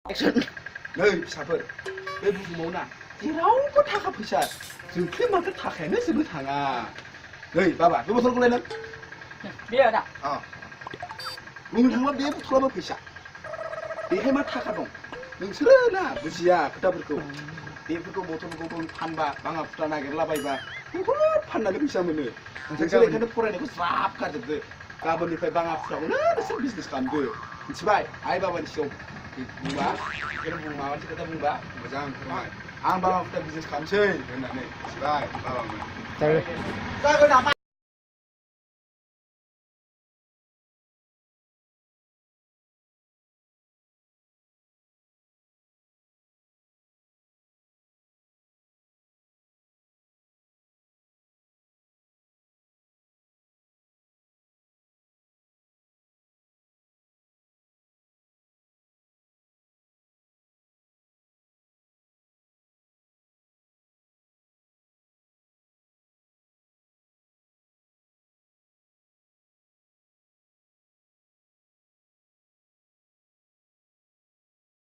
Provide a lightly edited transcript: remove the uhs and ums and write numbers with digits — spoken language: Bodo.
액션. नै फिसाफोर बे बुहुमाव ना जेरावबो थाखा फैसा जोंखि माथो थाखायानो जोबनो थाङा नै बाबा बे बथलखौलाय नों बेयो दा बुंनो थाङोब्ला बे बथलाबो फैसा बेहाय मा थाखा दं नोंसोरो ना बुजिया खोथाफोरखौ बेफोरखौ बथलफोरखौ फानबा बाङा फुथा नागिरलाबायबा बहुद फाननानै फैसा मोनो नोंसोर बेखायनो फरायनायखौ ज्राब गारजोबदो गाबोननिफ्राय बाङा फुथाखौनो नोंसोर बिजनेस खालामदो मिथिबाय आइ बाबानि सिगाङाव बुंबा माबानि खोथा बुंबा मोजां फोरमाय आं बाङा फुथा बिजनेस खालामसै होननानै मिथिबाय बाबामोन जागोन नामा